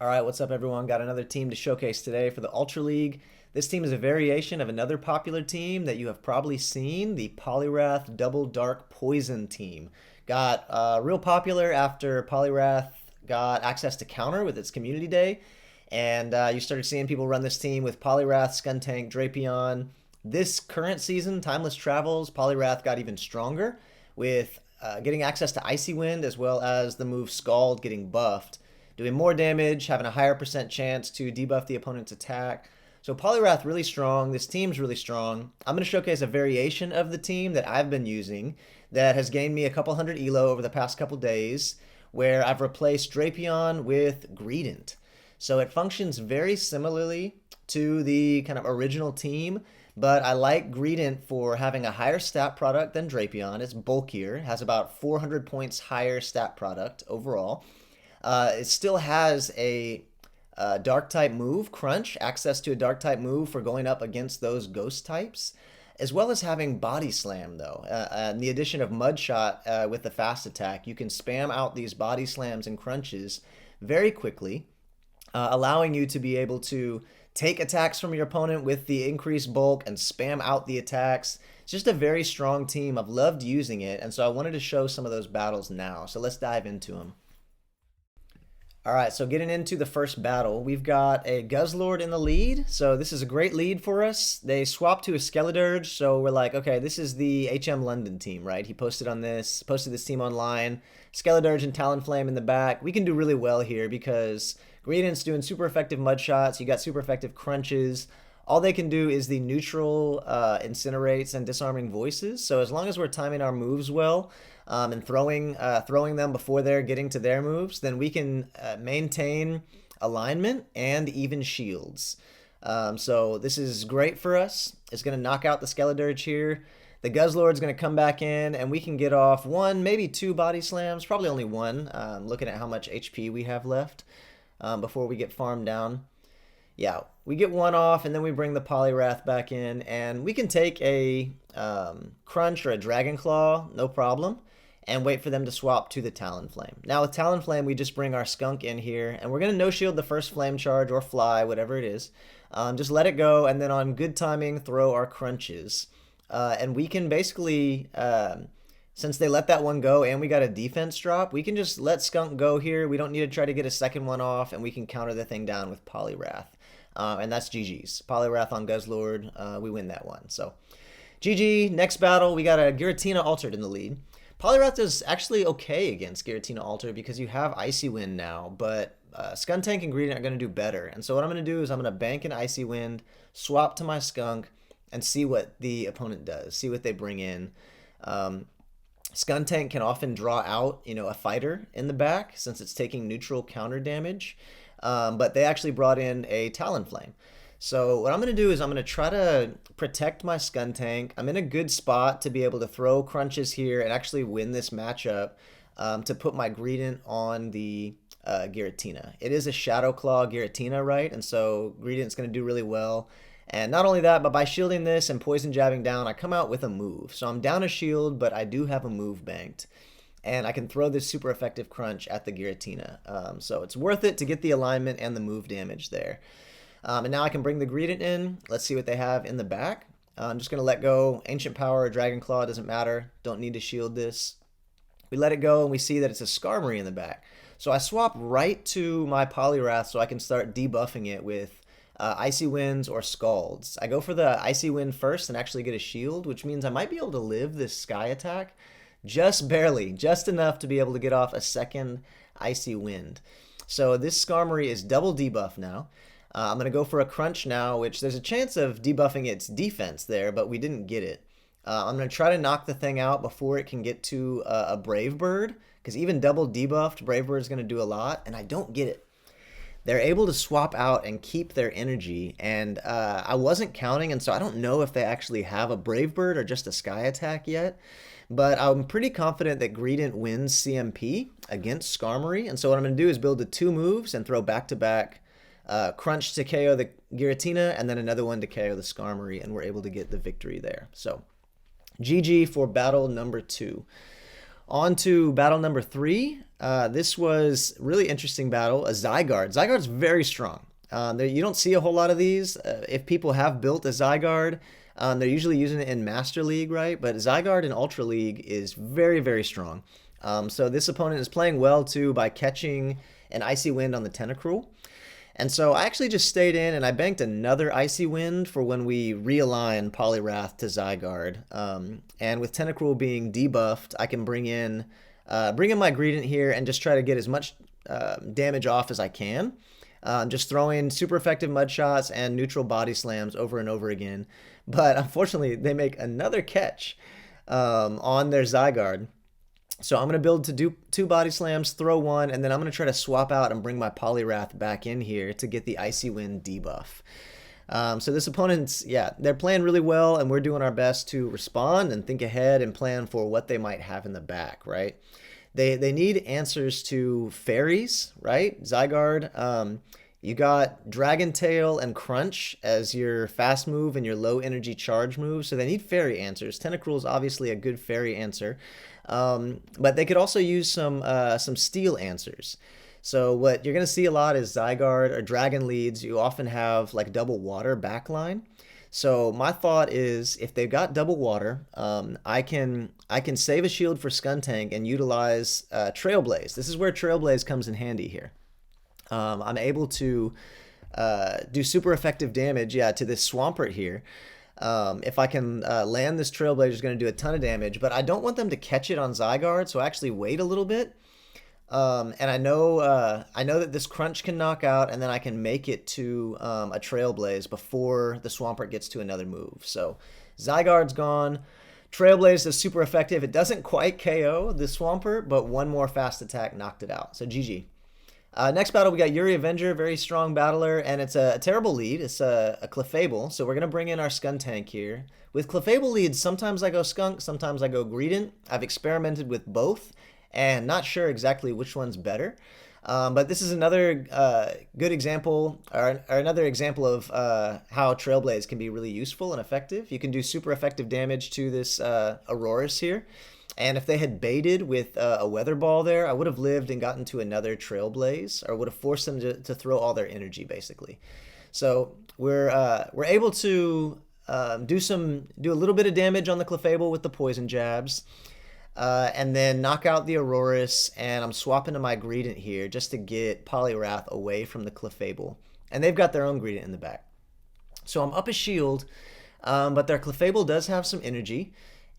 All right, what's up, everyone? Got another team to showcase today for the Ultra League. This team is a variation of another popular team that you have probably seen, the Poliwrath Double Dark Poison team. Got real popular after Poliwrath got access to counter with its community day, and you started seeing people run this team with Poliwrath, Skuntank, Drapion. This current season, Timeless Travels, Poliwrath got even stronger with getting access to Icy Wind as well as the move Scald getting buffed, doing more damage, having a higher percent chance to debuff the opponent's attack. So Poliwrath really strong. This team's really strong. I'm going to showcase a variation of the team that I've been using that has gained me a couple hundred elo over the past couple days, where I've replaced Drapion with Greedent. So it functions very similarly to the kind of original team, but I like Greedent for having a higher stat product than Drapion. It's bulkier, has about 400 points higher stat product overall. It still has a dark type move, Crunch, access to a dark type move for going up against those ghost types, as well as having Body Slam though. And the addition of Mud Shot with the fast attack, you can spam out these Body Slams and Crunches very quickly, allowing you to be able to take attacks from your opponent with the increased bulk and spam out the attacks. It's just a very strong team. I've loved using it, and so I wanted to show some of those battles now. So let's dive into them. All right, so getting into the first battle, we've got a Guzzlord in the lead. So this is a great lead for us. They swapped to a Skeledirge, so we're like, okay, this is the HM London team, right? He posted this team online. Skeledirge and Talonflame in the back. We can do really well here because Greedent's doing super effective Mud Shots. You got super effective Crunches. All they can do is the neutral Incinerates and Disarming Voices. So as long as we're timing our moves well, and throwing them before they're getting to their moves, then we can maintain alignment and even shields. So this is great for us. It's going to knock out the Skeledirge here. The Guzzlord's going to come back in, and we can get off one, maybe two Body Slams, probably only one, looking at how much HP we have left before we get farmed down. Yeah, we get one off, and then we bring the Poliwrath back in, and we can take a Crunch or a Dragon Claw, no problem, and wait for them to swap to the Talonflame. Now with Talonflame, we just bring our Skunk in here, and we're going to no-shield the first Flame Charge or Fly, whatever it is. Just let it go, and then on good timing, throw our Crunches. And we can basically, since they let that one go and we got a defense drop, we can just let Skunk go here. We don't need to try to get a second one off, and we can counter the thing down with Poliwrath. And that's GG's. Poliwrath on Guzzlord, we win that one. So GG, next battle, we got a Giratina Altered in the lead. Poliwrath is actually okay against Giratina Alter because you have Icy Wind now, but Skuntank and Greedent are going to do better. And so what I'm going to do is I'm going to bank an Icy Wind, swap to my Skunk, and see what the opponent does, see what they bring in. Skuntank can often draw out, a fighter in the back since it's taking neutral counter damage, but they actually brought in a Talonflame. So what I'm going to do is I'm going to try to protect my Skuntank. I'm in a good spot to be able to throw Crunches here and actually win this matchup to put my Greedent on the Giratina. It is a Shadow Claw Giratina, right? And so Greedent's going to do really well. And not only that, but by shielding this and poison jabbing down, I come out with a move. So I'm down a shield, but I do have a move banked. And I can throw this super effective Crunch at the Giratina. So it's worth it to get the alignment and the move damage there. And now I can bring the Greedent in. Let's see what they have in the back. I'm just going to let go. Ancient Power or Dragon Claw, doesn't matter. Don't need to shield this. We let it go, and we see that it's a Skarmory in the back. So I swap right to my Poliwrath so I can start debuffing it with Icy Winds or Scalds. I go for the Icy Wind first and actually get a shield, which means I might be able to live this Sky attack just barely, just enough to be able to get off a second Icy Wind. So this Skarmory is double debuff now. I'm going to go for a Crunch now, which there's a chance of debuffing its defense there, but we didn't get it. I'm going to try to knock the thing out before it can get to a Brave Bird, because even double debuffed, Brave Bird is going to do a lot, and I don't get it. They're able to swap out and keep their energy, and I wasn't counting, and so I don't know if they actually have a Brave Bird or just a Sky attack yet, but I'm pretty confident that Greedent wins CMP against Skarmory, and so what I'm going to do is build the two moves and throw back-to-back Crunch to KO the Giratina, and then another one to KO the Skarmory, and we're able to get the victory there. So GG for battle number 2. On to battle number 3. This was really interesting battle, a Zygarde. Zygarde's very strong. You don't see a whole lot of these. If people have built a Zygarde, they're usually using it in Master League, right? But Zygarde in Ultra League is very, very strong. So this opponent is playing well too by catching an Icy Wind on the Tentacruel. And so I actually just stayed in and I banked another Icy Wind for when we realign Poliwrath to Zygarde. And with Tentacruel being debuffed, I can bring in my Greedent here and just try to get as much damage off as I can. Just throwing super effective mud shots and neutral body slams over and over again. But unfortunately, they make another catch on their Zygarde. So I'm going to build to do 2 body slams, throw 1, and then I'm going to try to swap out and bring my Poliwrath back in here to get the Icy Wind debuff. So this opponent's, yeah, they're playing really well, and we're doing our best to respond and think ahead and plan for what they might have in the back, right? They need answers to fairies, right? Zygarde, you got Dragon Tail and Crunch as your fast move and your low energy charge move, so they need fairy answers. Tentacruel is obviously a good fairy answer, but they could also use some steel answers. So what you're going to see a lot is Zygarde or Dragon leads. You often have like double water backline. So my thought is if they've got double water, I can save a shield for Skuntank and utilize Trailblaze. This is where Trailblaze comes in handy here. I'm able to do super effective damage, to this Swampert here. If I can land this Trailblazer, is going to do a ton of damage, but I don't want them to catch it on Zygarde, so I actually wait a little bit. And I know that this Crunch can knock out, and then I can make it to a Trailblaze before the Swampert gets to another move. So Zygarde's gone. Trailblaze is super effective. It doesn't quite KO the Swampert, but one more fast attack knocked it out. So GG. Next battle, we got Yuri Avenger, very strong battler, and it's a terrible lead. It's a Clefable, so we're going to bring in our Skuntank here. With Clefable leads, sometimes I go Skunk, sometimes I go Greedent. I've experimented with both, and not sure exactly which one's better. But this is another good example, or another example of how Trailblaze can be really useful and effective. You can do super effective damage to this Aurorus here. And if they had baited with a Weather Ball there, I would have lived and gotten to another Trailblaze, or would have forced them to throw all their energy, basically. So we're able to do a little bit of damage on the Clefable with the Poison Jabs, and then knock out the Aurorus, and I'm swapping to my Greedent here just to get Poliwrath away from the Clefable. And they've got their own Greedent in the back. So I'm up a shield, but their Clefable does have some energy.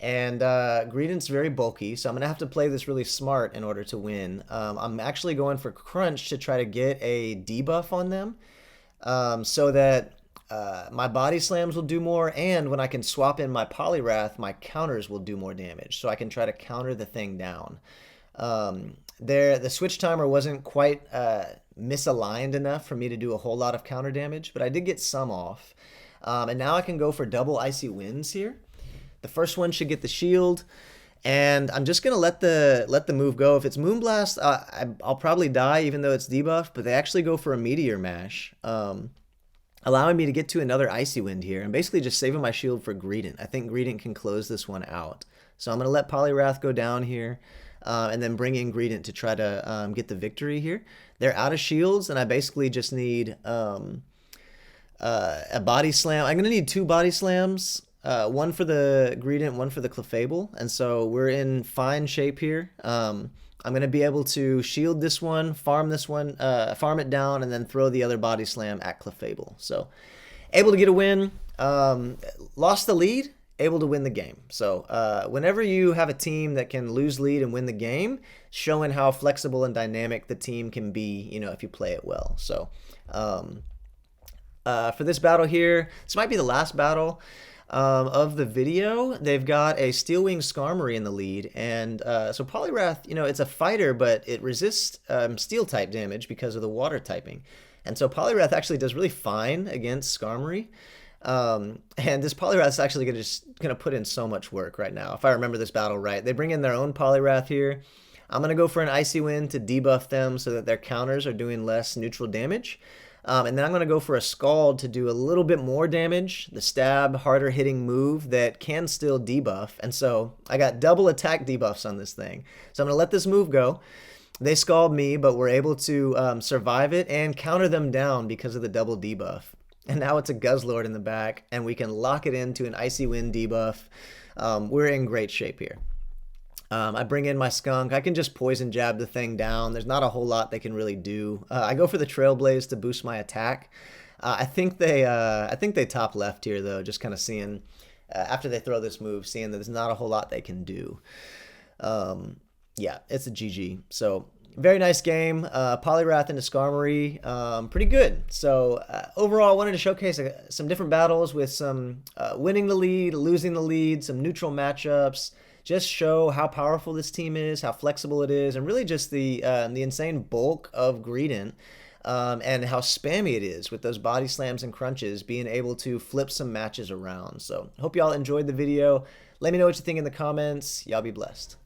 And Greedent's very bulky, so I'm going to have to play this really smart in order to win. I'm actually going for Crunch to try to get a debuff on them, so that my Body Slams will do more, and when I can swap in my Poliwrath, my counters will do more damage, so I can try to counter the thing down. The switch timer wasn't quite misaligned enough for me to do a whole lot of counter damage, but I did get some off. And now I can go for double Icy Winds here. The first one should get the shield, and I'm just gonna let the move go. If it's Moonblast, I'll probably die even though it's debuffed, but they actually go for a Meteor Mash, allowing me to get to another Icy Wind here. I'm basically just saving my shield for Greedent. I think Greedent can close this one out. So I'm gonna let Poliwrath go down here, and then bring in Greedent to try to get the victory here. They're out of shields, and I basically just need a Body Slam. I'm gonna need 2 Body Slams. One for the Greedent, one for the Clefable, and so we're in fine shape here. I'm going to be able to shield this one, farm it down, and then throw the other Body Slam at Clefable. So, able to get a win. Lost the lead, able to win the game. So, whenever you have a team that can lose lead and win the game, showing how flexible and dynamic the team can be, if you play it well. So, for this battle here, this might be the last battle of the video. They've got a Steelwing Skarmory in the lead, and so Poliwrath, it's a fighter, but it resists steel type damage because of the water typing, and so Poliwrath actually does really fine against Skarmory, and this Poliwrath is actually gonna put in so much work right now. If I remember this battle right, they bring in their own Poliwrath here. I'm gonna go for an Icy Wind to debuff them so that their counters are doing less neutral damage. And then I'm going to go for a Scald to do a little bit more damage, the stab, harder hitting move that can still debuff. And so I got double attack debuffs on this thing. So I'm going to let this move go. They Scald me, but we're able to survive it and counter them down because of the double debuff. And now it's a Guzzlord in the back, and we can lock it into an Icy Wind debuff. We're in great shape here. I bring in my Skunk. I can just Poison Jab the thing down. There's not a whole lot they can really do. I go for the Trailblaze to boost my attack. I think they top left here though, just kind of seeing after they throw this move, seeing that there's not a whole lot they can do. Yeah, it's a GG. So very nice game. Poliwrath into Skarmory, pretty good. So overall, I wanted to showcase some different battles with some winning the lead, losing the lead, some neutral matchups. Just show how powerful this team is, how flexible it is, and really just the insane bulk of Greedent, and how spammy it is with those body slams and crunches, being able to flip some matches around. So hope y'all enjoyed the video. Let me know what you think in the comments. Y'all be blessed.